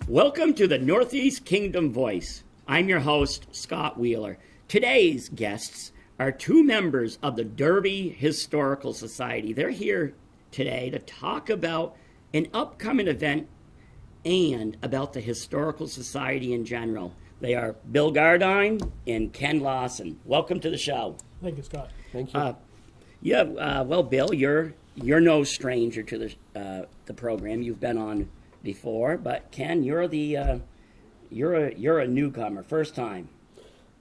Welcome to the Northeast Kingdom Voice. I'm your host, Scott Wheeler. Today's guests are two members of the Derby Historical Society. They're here today to talk about an upcoming event and about the Historical Society in general. They are Bill Gardine and Ken Lawson. Welcome to the show. Thank you, Scott. Thank you. Well, Bill, you're no stranger to the program. You've been on before, but Ken, you're a newcomer, first time.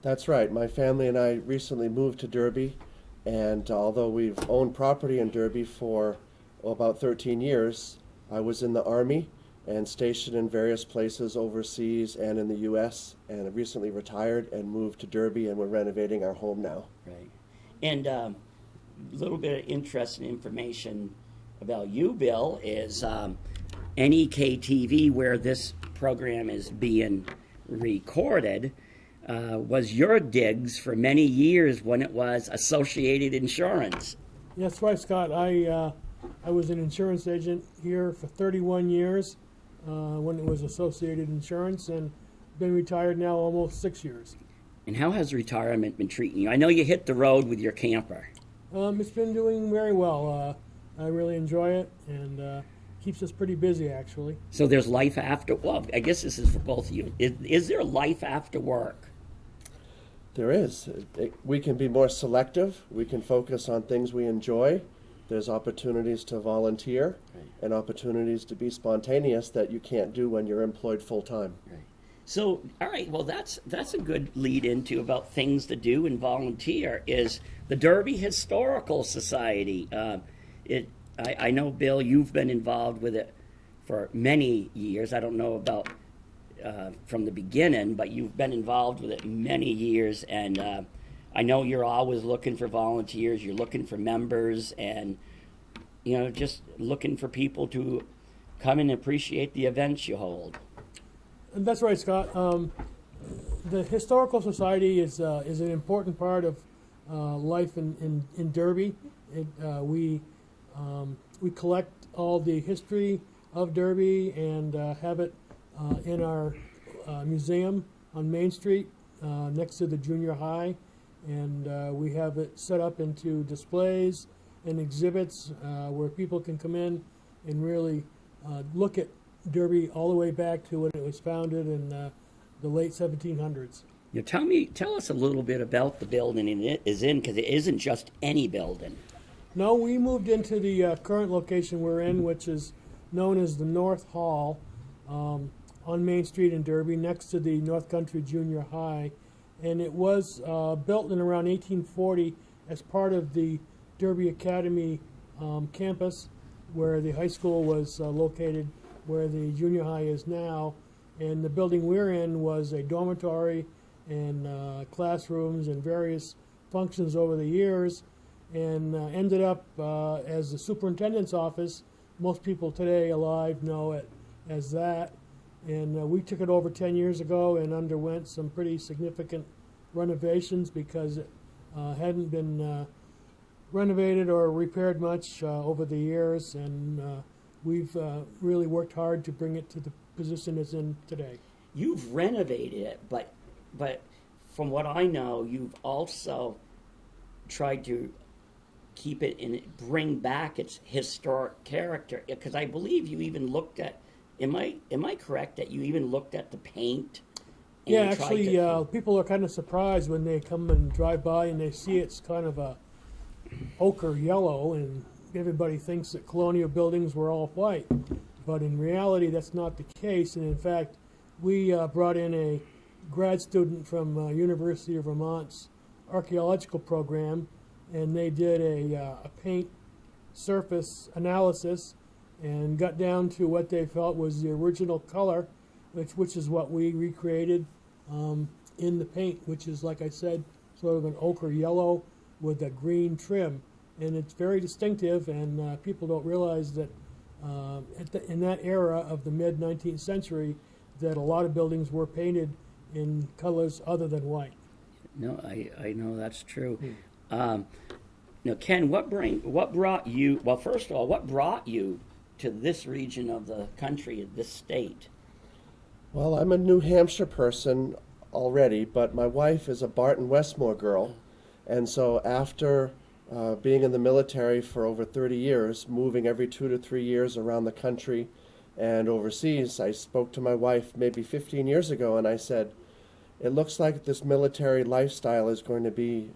That's right. My family and I recently moved to Derby, and although we've owned property in Derby for about 13 years, I was in the Army and stationed in various places overseas and in the U.S., and have recently retired and moved to Derby, and we're renovating our home now. Right. And a little bit of interesting information about you, Bill, is NEK TV, where this program is being recorded, was your digs for many years when it was Associated Insurance. That's right, Scott. I was an insurance agent here for 31 years when it was Associated Insurance, and been retired now almost 6 years. And how has retirement been treating you? I know you hit the road with your camper. It's been doing very well. I really enjoy it, and keeps us pretty busy, actually. So there's life after, well, I guess this is for both of you. Is there life after work? There is. We can be more selective. We can focus on things we enjoy. There's opportunities to volunteer, Right. and opportunities to be spontaneous that you can't do when you're employed full-time. Right. So, all right, well, that's a good lead into about things to do and volunteer is the Derby Historical Society. I know, Bill, you've been involved with it for many years. I don't know about from the beginning, but you've been involved with it many years, and I know you're always looking for volunteers. You're looking for members, and just looking for people to come and appreciate the events you hold. And that's right, Scott. The Historical Society is an important part of life in Derby. We collect all the history of Derby and have it in our museum on Main Street next to the junior high, and we have it set up into displays and exhibits where people can come in and really look at Derby all the way back to when it was founded in the late 1700s. Tell us a little bit about the building it is in, because it isn't just any building. No, we moved into the current location we're in, which is known as the North Hall on Main Street in Derby, next to the North Country Junior High. And it was built in around 1840 as part of the Derby Academy campus, where the high school was located, where the junior high is now. And the building we're in was a dormitory and classrooms and various functions over the years, and ended up as the superintendent's office. Most people today alive know it as that. And we took it over 10 years ago and underwent some pretty significant renovations because it hadn't been renovated or repaired much over the years, and we've really worked hard to bring it to the position it's in today. You've renovated it, but from what I know, you've also tried to keep it and bring back its historic character. Because I believe you even looked at. Am I correct that you even looked at the paint? And yeah, actually, people are kind of surprised when they come and drive by and they see it's kind of a ochre yellow, and everybody thinks that colonial buildings were all white. But in reality, that's not the case. And in fact, we brought in a grad student from University of Vermont's archaeological program, and they did a paint surface analysis and got down to what they felt was the original color, which is what we recreated in the paint, which is, like I said, sort of an ochre yellow with a green trim. And it's very distinctive, and people don't realize that in that era of the mid-19th century, that a lot of buildings were painted in colors other than white. No, I know that's true. Now, Ken, what brought you? Well, first of all, what brought you to this region of the country, this state? Well, I'm a New Hampshire person already, but my wife is a Barton Westmore girl. And so after being in the military for over 30 years, moving every 2 to 3 years around the country and overseas, I spoke to my wife maybe 15 years ago and I said, it looks like this military lifestyle is going to be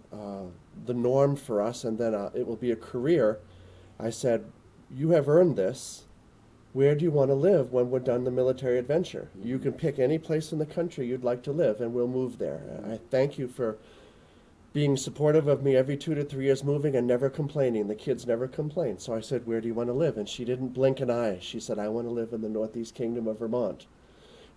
the norm for us, and then it will be a career. I said, you have earned this. Where do you want to live when we're done the military adventure? You can pick any place in the country you'd like to live, and we'll move there. I thank you for being supportive of me every 2 to 3 years moving and never complaining. The kids never complained. So I said, where do you want to live? And she didn't blink an eye. She said, I want to live in the Northeast Kingdom of Vermont.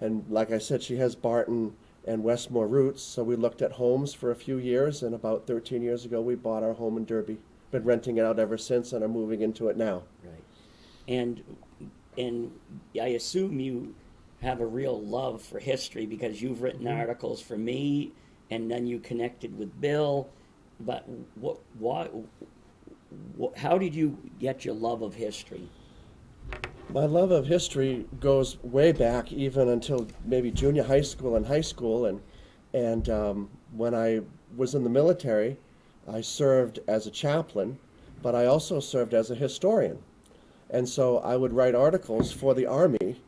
And like I said, she has Barton and Westmore roots, so we looked at homes for a few years, and about 13 years ago we bought our home in Derby. Been renting it out ever since and are moving into it now. Right. And I assume you have a real love for history because you've written articles for me, and then you connected with Bill. But how did you get your love of history? My love of history goes way back, even until maybe junior high school and high school. And when I was in the military, I served as a chaplain, but I also served as a historian. And so I would write articles for the Army,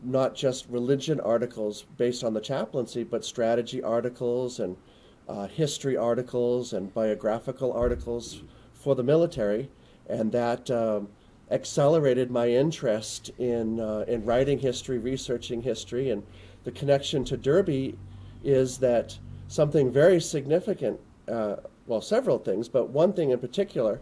not just religion articles based on the chaplaincy, but strategy articles and history articles and biographical articles for the military. And that accelerated my interest in writing history, researching history. And the connection to Derby is that something very significant, well, several things, but one thing in particular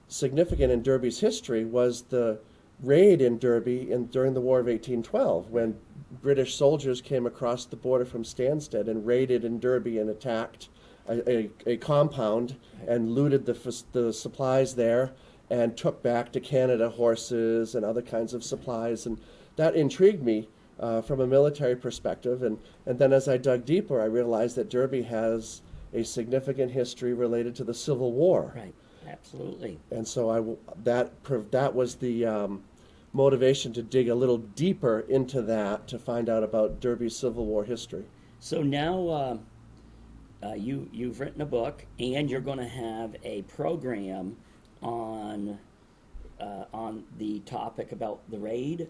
significant in Derby's history was the raid in Derby during the War of 1812, when British soldiers came across the border from Stansted and raided in Derby and attacked a compound and looted the supplies there and took back to Canada horses and other kinds of supplies. And that intrigued me from a military perspective. And then as I dug deeper, I realized that Derby has a significant history related to the Civil War. Right, absolutely. And so that was the motivation to dig a little deeper into that to find out about Derby's Civil War history. So now you've written a book, and you're going to have a program on the topic about the raid.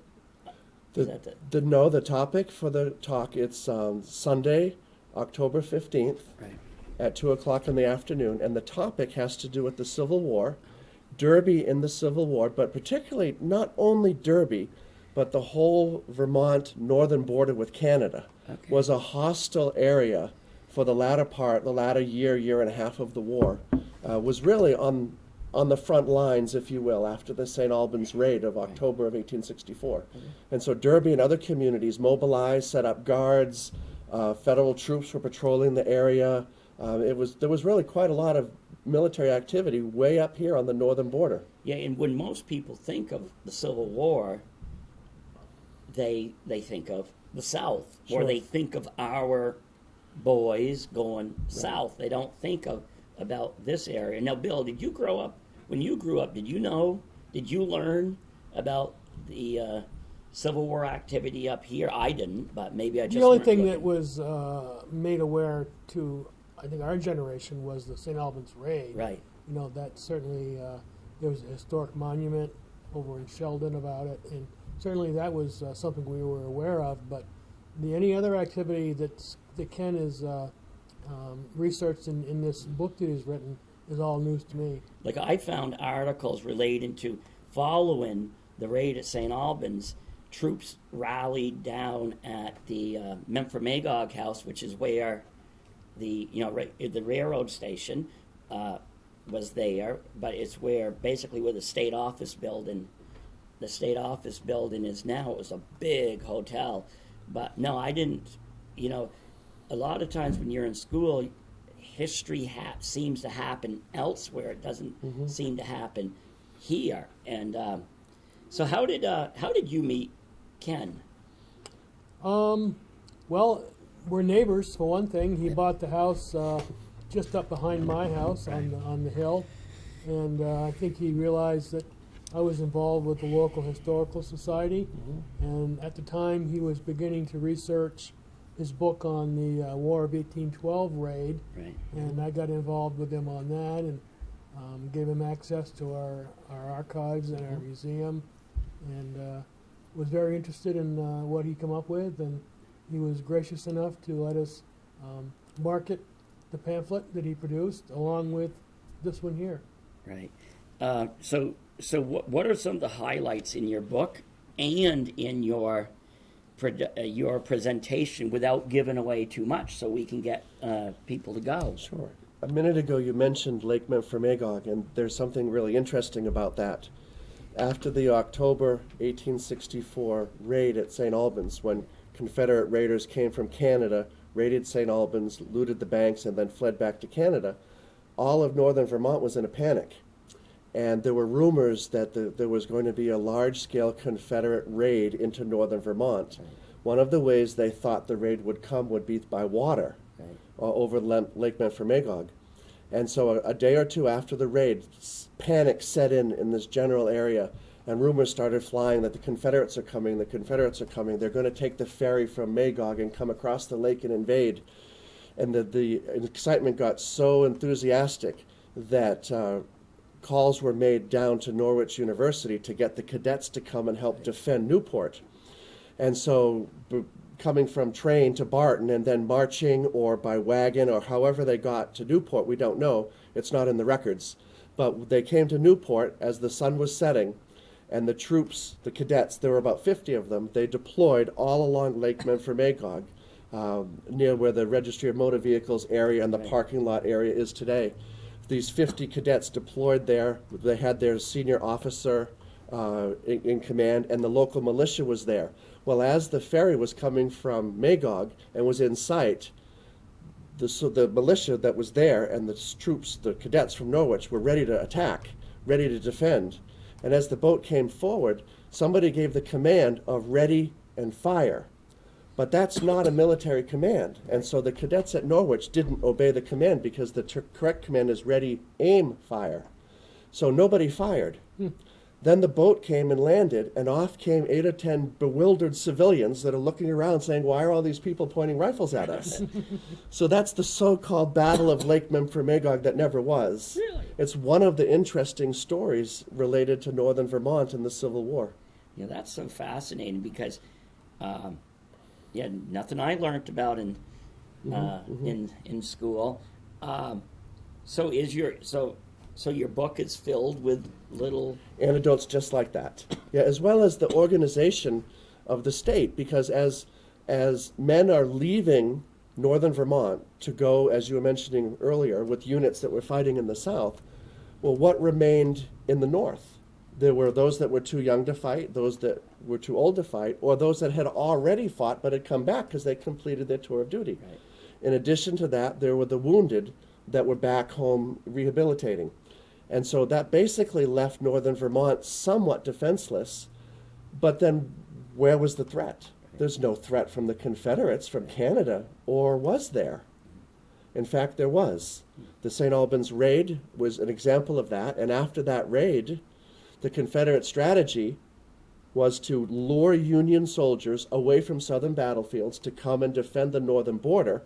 The topic for the talk, it's Sunday, October 15th. Right. At 2 o'clock in the afternoon, and the topic has to do with the Civil War, Derby in the Civil War, but particularly not only Derby, but the whole Vermont northern border with Canada was a hostile area for the latter year and a half of the war. Was really on the front lines, if you will, after the St. Albans raid of October of 1864. And so Derby and other communities mobilized, set up guards, federal troops were patrolling the area. There was really quite a lot of military activity way up here on the northern border. Yeah, and when most people think of the Civil War, they think of the South, or they think of our boys going south. They don't think about this area. Now, Bill, did you grow up? When you grew up, did you learn about the Civil War activity up here? I didn't, but maybe I just. The only thing that was made aware to, I think, our generation was the St. Albans raid. Right. You know, that certainly, there was a historic monument over in Sheldon about it, and certainly that was something we were aware of, but any other activity that Ken has researched in this book that he's written is all news to me. Like, I found articles relating to following the raid at St. Albans. Troops rallied down at the Memphremagog House, which is where the railroad station was there, but it's where the state office building is now. It was a big hotel, but no, I didn't. You know, a lot of times when you're in school, history seems to happen elsewhere. It doesn't seem to happen here. And so, how did you meet Ken? Well, we're neighbors for one thing. He bought the house just up behind my house on the hill, and I think he realized that I was involved with the local historical society, and at the time he was beginning to research his book on the War of 1812 raid, Right. and I got involved with him on that and gave him access to our archives and our museum, and was very interested in what he come up with, and he was gracious enough to let us market the pamphlet that he produced along with this one here. Right. So what are some of the highlights in your book and in your presentation without giving away too much, so we can get people to go? Sure. A minute ago you mentioned Lake Memphremagog, and there's something really interesting about that. After the October 1864 raid at St. Albans, when Confederate raiders came from Canada, raided St. Albans, looted the banks, and then fled back to Canada, all of northern Vermont was in a panic. And there were rumors that there was going to be a large-scale Confederate raid into northern Vermont. Right. One of the ways they thought the raid would come would be by water, Right. over Lake Memphremagog. And so a day or two after the raid, panic set in this general area, and rumors started flying that the Confederates are coming, they're going to take the ferry from Magog and come across the lake and invade. And the excitement got so enthusiastic that calls were made down to Norwich University to get the cadets to come and help defend Newport. And so coming from train to Barton and then marching or by wagon or however they got to Newport, we don't know. It's not in the records. But they came to Newport as the sun was setting, and the troops, the cadets, there were about 50 of them, they deployed all along Lake Memphremagog, near where the Registry of Motor Vehicles area and the parking lot area is today. These 50 cadets deployed there. They had their senior officer in command, and the local militia was there. Well, as the ferry was coming from Magog and was in sight, the militia that was there and the troops, the cadets from Norwich, were ready to attack, ready to defend. And as the boat came forward, somebody gave the command of ready and fire. But that's not a military command. And so the cadets at Norwich didn't obey the command because the correct command is ready, aim, fire. So nobody fired. Then the boat came and landed, and off came 8 or 10 bewildered civilians that are looking around saying, why are all these people pointing rifles at us? So that's the so-called Battle of Lake Memphremagog that never was. Really? It's one of the interesting stories related to northern Vermont in the Civil War. Yeah, that's so fascinating because, nothing I learned about in school. So your book is filled with little Anecdotes just like that. Yeah, as well as the organization of the state, because as men are leaving northern Vermont to go, as you were mentioning earlier, with units that were fighting in the south, well, what remained in the north? There were those that were too young to fight, those that were too old to fight, or those that had already fought but had come back because they completed their tour of duty. Right. In addition to that, there were the wounded that were back home rehabilitating. And so that basically left northern Vermont somewhat defenseless. But then where was the threat? There's no threat from the Confederates, from Canada, or was there? In fact, there was. The St. Albans raid was an example of that. And after that raid, the Confederate strategy was to lure Union soldiers away from southern battlefields to come and defend the northern border,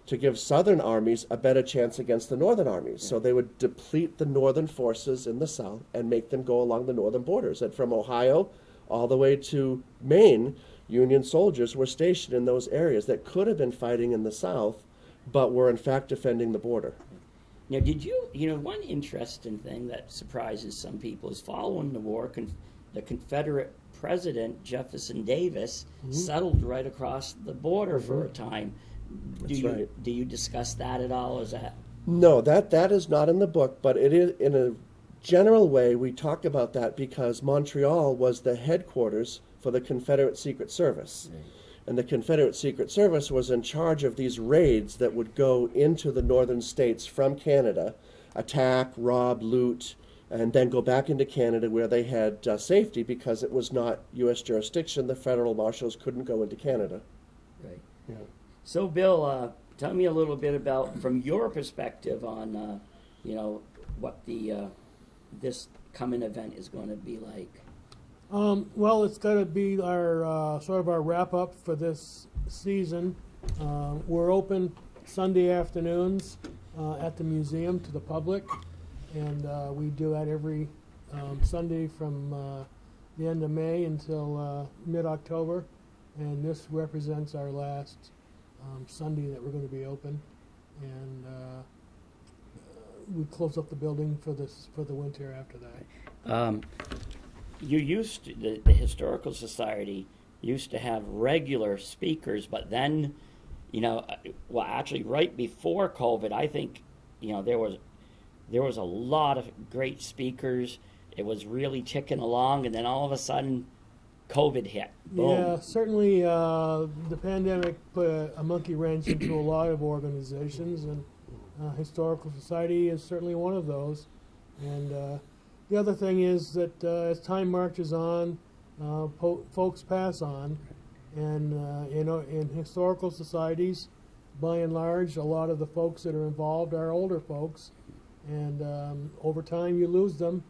to give southern armies a better chance against the northern armies. So they would deplete the northern forces in the south and make them go along the northern borders. And from Ohio all the way to Maine, Union soldiers were stationed in those areas that could have been fighting in the south, but were in fact defending the border. Now, one interesting thing that surprises some people is following the war, the Confederate president, Jefferson Davis, settled right across the border for a time. Do you discuss that at all? Is that? No, that is not in the book, but it is in a general way. We talk about that because Montreal was the headquarters for the Confederate Secret Service. Right. And the Confederate Secret Service was in charge of these raids that would go into the northern states from Canada, attack, rob, loot, and then go back into Canada where they had safety because it was not U.S. jurisdiction. The federal marshals couldn't go into Canada. Yeah. So, Bill, tell me a little bit about, from your perspective, on what the this coming event is going to be like. Well, it's going to be our sort of our wrap up for this season. We're open Sunday afternoons at the museum to the public, and we do that every Sunday from the end of May until mid-October, and this represents our last Sunday that we're going to be open, and we close up the building for the winter after that. You used to, the Historical Society used to have regular speakers, but then, well, actually, right before COVID, I think, there was a lot of great speakers. It was really ticking along, and then all of a sudden, COVID hit. Boom. Yeah, certainly the pandemic put a monkey wrench into a lot of organizations, and Historical Society is certainly one of those. And the other thing is that as time marches on, folks pass on, and in historical societies, by and large, a lot of the folks that are involved are older folks, and over time you lose them,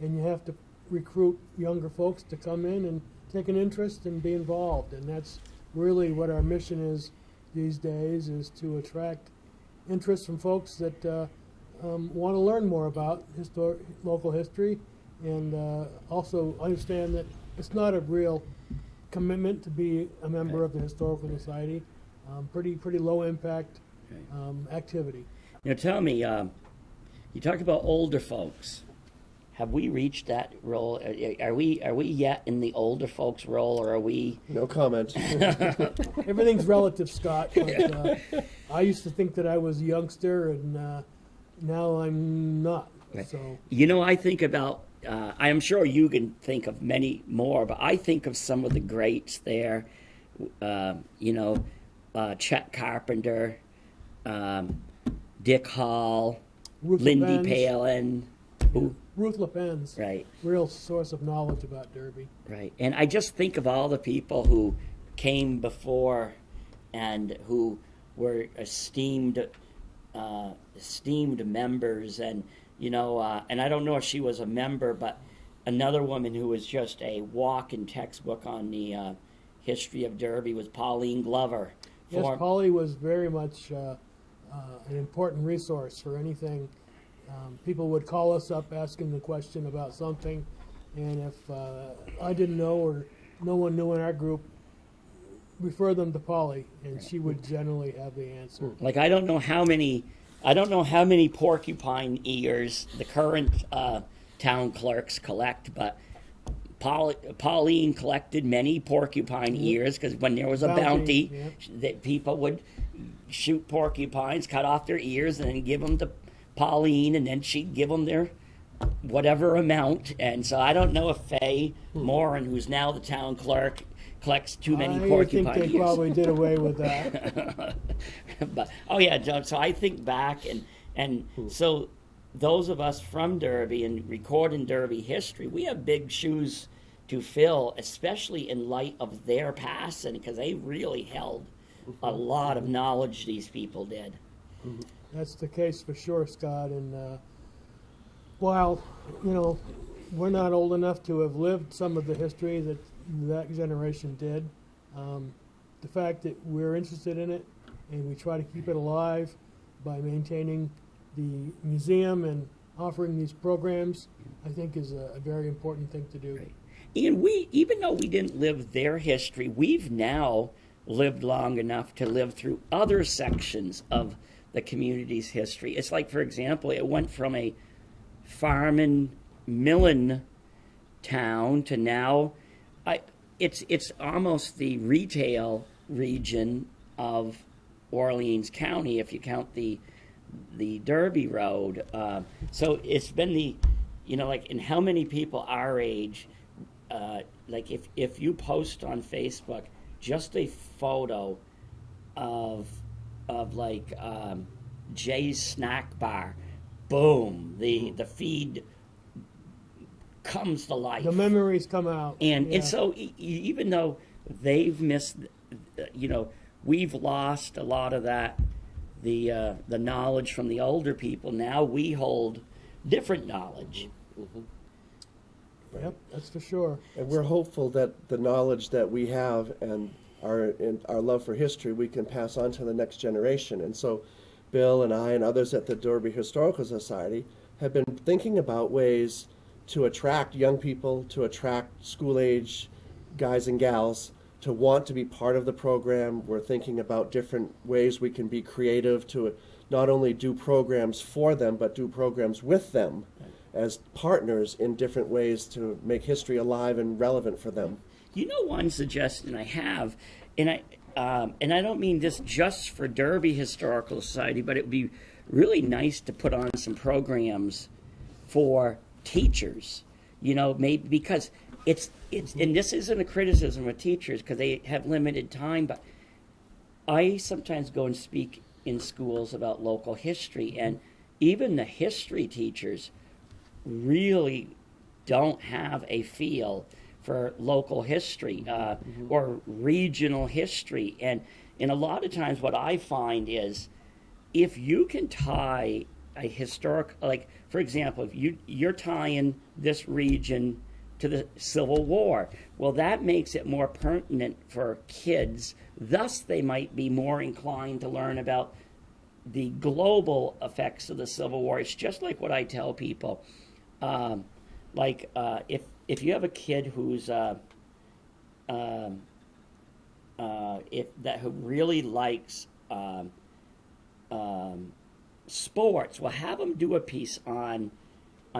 and you have to recruit younger folks to come in and take an interest and be involved. And that's really what our mission is these days, is to attract interest from folks that want to learn more about local history, and also understand that it's not a real commitment to be a member of the Historical Society. Pretty low impact activity. Tell me, you talked about older folks. Have we reached that role? Are we yet in the older folks role, or are we? No comment. Everything's relative, Scott. But, I used to think that I was a youngster, and now I'm not. Right. So I think about. I am sure you can think of many more, but I think of some of the greats there. Chet Carpenter, Dick Hall, Ruth Lindy LePens. Palin. Who? Ruth LePens, Right. real source of knowledge about Derby. Right. And I just think of all the people who came before and who were esteemed members. And, and I don't know if she was a member, but another woman who was just a walk-in textbook on the history of Derby was Pauline Glover. Yes, Polly was very much an important resource for anything. People would call us up asking the question about something, and if I didn't know or no one knew in our group, refer them to Polly, and she would generally have the answer. Like I don't know how many porcupine ears the current town clerks collect, but Pauline collected many porcupine ears, because when there was a bounty, that people would shoot porcupines, cut off their ears, and then give them to Pauline, and then she'd give them their whatever amount. And so I don't know if Faye Morin, who's now the town clerk, collects too many porcupine I think they ears. probably did away with that. But so I think back, and so those of us from Derby and recording Derby history, we have big shoes to fill, especially in light of their passing, because they really held a lot of knowledge, these people did. That's the case for sure, Scott. And while we're not old enough to have lived some of the history that generation did, the fact that we're interested in it and we try to keep it alive by maintaining the museum and offering these programs, I think is a very important thing to do. Right. And even though we didn't live their history, we've now lived long enough to live through other sections of the community's history. It's like, for example, it went from a farming, milling town to now, it's almost the retail region of Orleans County, if you count the Derby Road. So it's been and how many people our age, like if you post on Facebook just a photo of Jay's Snack Bar, boom, the feed comes to life. The memories come out. And so even though they've missed, we've lost a lot of that, the knowledge from the older people. Now we hold different knowledge. Yep, that's for sure. And we're hopeful that the knowledge that we have and our love for history we can pass on to the next generation. And so Bill and I and others at the Derby Historical Society have been thinking about ways to attract young people, to attract school-age guys and gals to want to be part of the program. We're thinking about different ways we can be creative to not only do programs for them, but do programs with them as partners in different ways to make history alive and relevant for them. You know, one suggestion I have, and I don't mean this just for Derby Historical Society, but it would be really nice to put on some programs for teachers. You know, maybe because it's and this isn't a criticism of teachers because they have limited time, but I sometimes go and speak in schools about local history, and even the history teachers really don't have a feel for local history or regional history. And a lot of times what I find is if you can tie a historic, like for example, if you're tying this region to the Civil War, well, that makes it more pertinent for kids. Thus, they might be more inclined to learn about the global effects of the Civil War. It's just like what I tell people. If you have a kid who's who really likes sports, well, have them do a piece on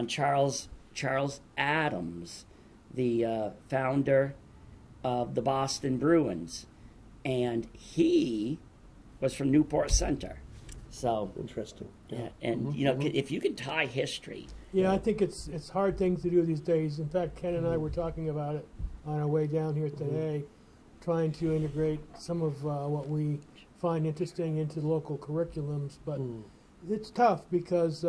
Charles Adams, the founder of the Boston Bruins, and he was from Newport Center. So Interesting. yeah, and you know, if you can tie history. Yeah, I think it's hard things to do these days. In fact, Ken and I were talking about it on our way down here today, trying to integrate some of what we find interesting into local curriculums. But it's tough because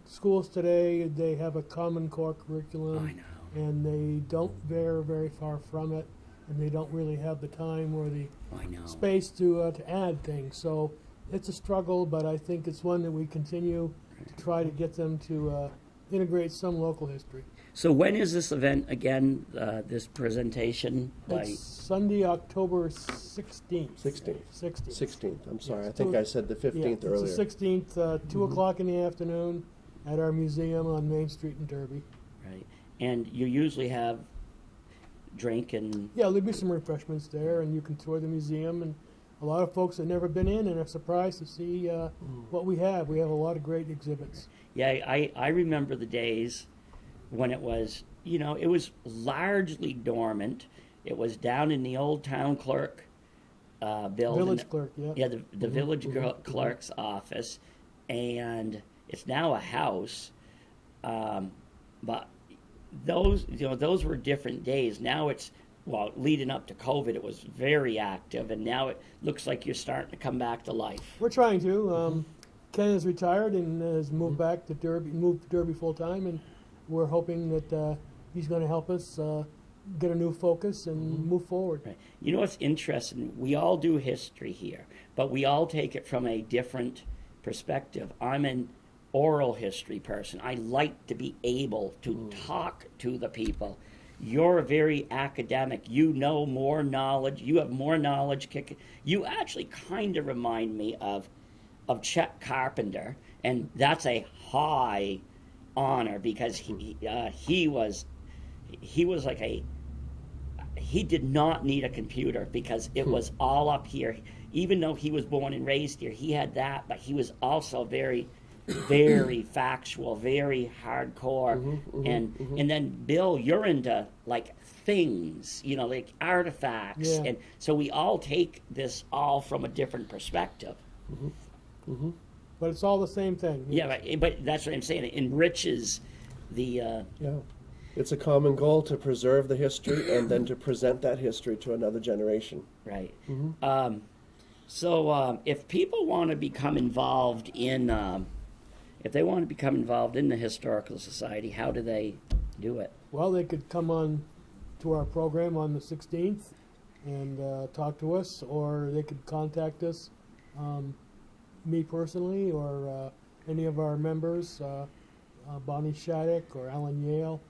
schools today, they have a Common Core curriculum. I know. And they don't veer very far from it, and they don't really have the time or the space to add things. So it's a struggle, but I think it's one that we continue to try to get them to integrate some local history. So when is this event again, this presentation? It's Sunday, October 16th. 16th. 16th. I'm sorry. Yes. I think I said the 15th earlier. It's the 16th, 2 o'clock in the afternoon at our museum on Main Street in Derby. Right. And you usually have drink and... Yeah, there'll be some refreshments there, and you can tour the museum, and a lot of folks have never been in and are surprised to see what we have. We have a lot of great exhibits. Yeah, I remember the days when it was, you know, it was largely dormant. It was down in the old town clerk building. Village clerk, yeah. Yeah, the village clerk's office, and it's now a house. But those were different days. Now it's, well, leading up to COVID, it was very active, and now it looks like you're starting to come back to life. We're trying to. Ken is retired and has moved back to Derby, moved to Derby full time, and we're hoping that he's going to help us get a new focus and move forward. Right. You know what's interesting? We all do history here, but we all take it from a different perspective. I'm an oral history person. I like to be able to talk to the people. You're very academic. You know more knowledge. You have more knowledge. You actually kind of remind me of Chet Carpenter, and that's a high honor because he was like he did not need a computer because it was all up here. Even though he was born and raised here, he had that, but he was also very factual, very hardcore. And then Bill, you're into like things, you know, like artifacts, and so we all take this all from a different perspective. But it's all the same thing. Yeah, but that's what I'm saying. It enriches the. It's a common goal to preserve the history and then to present that history to another generation. Right. So if people want to become involved in, if they want to become involved in the Historical Society, how do they do it? Well, they could come on to our program on the 16th and talk to us, or they could contact us, me personally, or any of our members, Bonnie Shattuck or Alan Yale,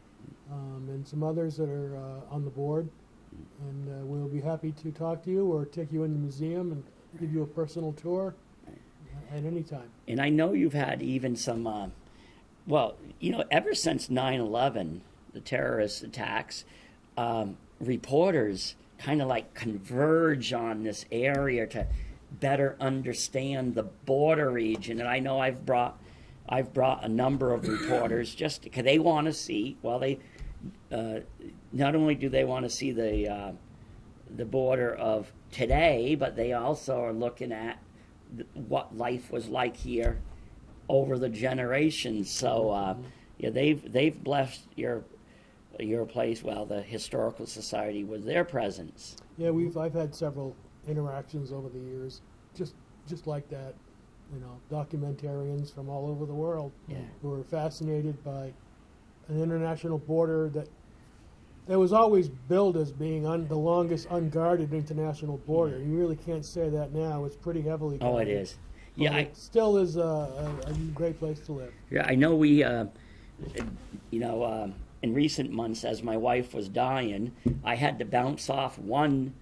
and some others that are on the board. And we'll be happy to talk to you or take you in the museum and give you a personal tour at any time. And I know you've had even some, well, you know, ever since 9/11, the terrorist attacks, reporters kind of like converge on this area to better understand the border region. And I know I've brought a number of reporters just because they want to see, well, they not only do they want to see the border of today, but they also are looking at what life was like here over the generations. So yeah, they've blessed your place, well, the Historical Society, with their presence. Yeah, I've had several interactions over the years, just like that. You know, documentarians from all over the world who are fascinated by an international border that was always billed as being the longest unguarded international border. You really can't say that now. It's pretty heavily guarded. Oh, it is. But Yeah, it still is a great place to live. yeah. I know we, you know, in recent months, as my wife was dying, I had to bounce off one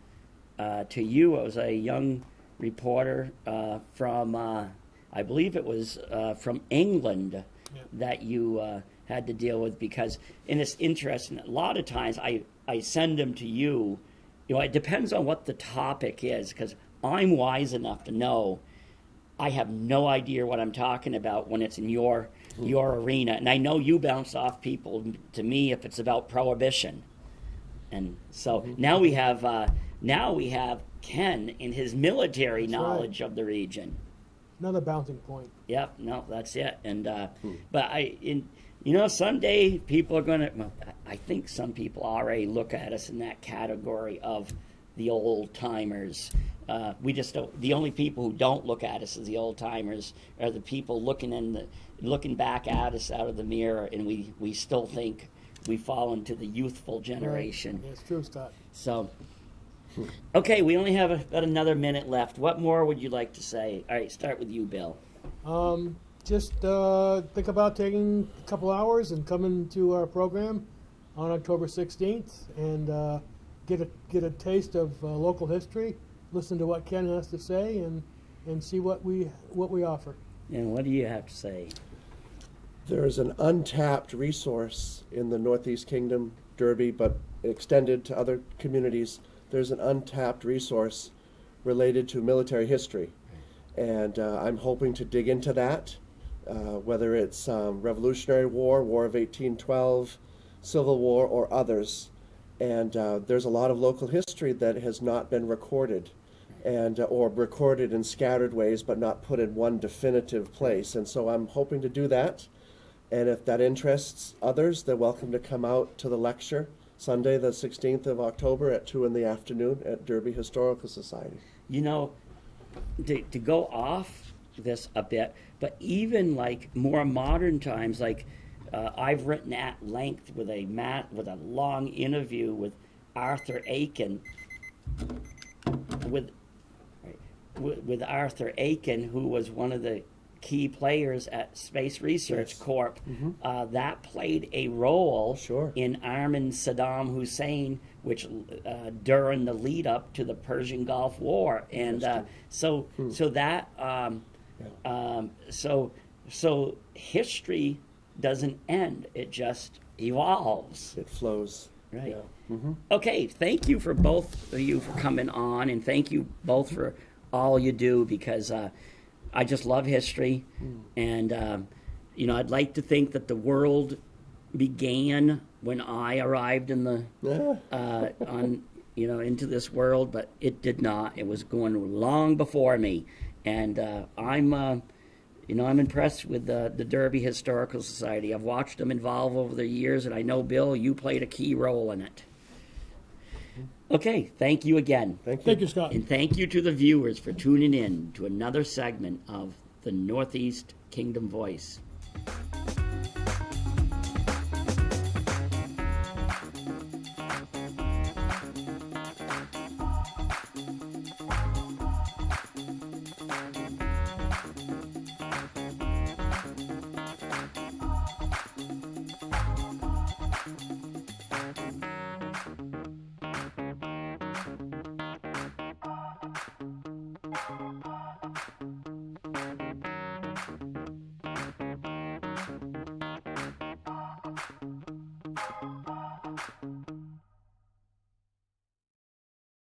to you. I was a young reporter from, I believe it was from England, that you had to deal with, because, and it's interesting, a lot of times I send them to you. You know, it depends on what the topic is, because I'm wise enough to know I have no idea what I'm talking about when it's in your arena. And I know you bounce off people to me if it's about prohibition. And so now we have Ken in his military knowledge of the region. Another bouncing point. Yep, no, that's it. And but you know, someday people are gonna. Well, I think some people already look at us in that category of the old timers. We just don't. The only people who don't look at us as the old timers are the people looking back at us out of the mirror, and we still think we fall into the youthful generation. Right. Yeah, it's true, Scott. So, okay, we only have about another minute left. What more would you like to say? All right, start with you, Bill. Just think about taking a couple hours and coming to our program on October 16th and get a taste of local history. Listen to what Ken has to say and see what we offer. And what do you have to say? There is an untapped resource in the Northeast Kingdom, Derby, but extended to other communities. There's an untapped resource related to military history. And I'm hoping to dig into that, whether it's Revolutionary War, War of 1812, Civil War, or others. And there's a lot of local history that has not been recorded, and or recorded in scattered ways, but not put in one definitive place. And so I'm hoping to do that. And if that interests others, they're welcome to come out to the lecture Sunday, the 16th of October at 2 in the afternoon at Derby Historical Society. You know, to go off this a bit, but even like more modern times, like I've written at length with a long interview with Arthur Aiken, with Arthur Aiken, who was one of the key players at Space Research Corp. That played a role in arming Saddam Hussein, which during the lead up to the Persian Gulf War, and so history doesn't end; it just evolves. It flows. Right. Yeah. Okay. Thank you for both of you for coming on, and thank you both for all you do, because I just love history, and you know, I'd like to think that the world began when I arrived in the into this world, but it did not. It was going long before me, and I'm impressed with the Derby Historical Society. I've watched them evolve over the years, and I know, Bill, you played a key role in it. Okay, thank you again. Thank you, Scott. And thank you to the viewers for tuning in to another segment of the Northeast Kingdom Voice.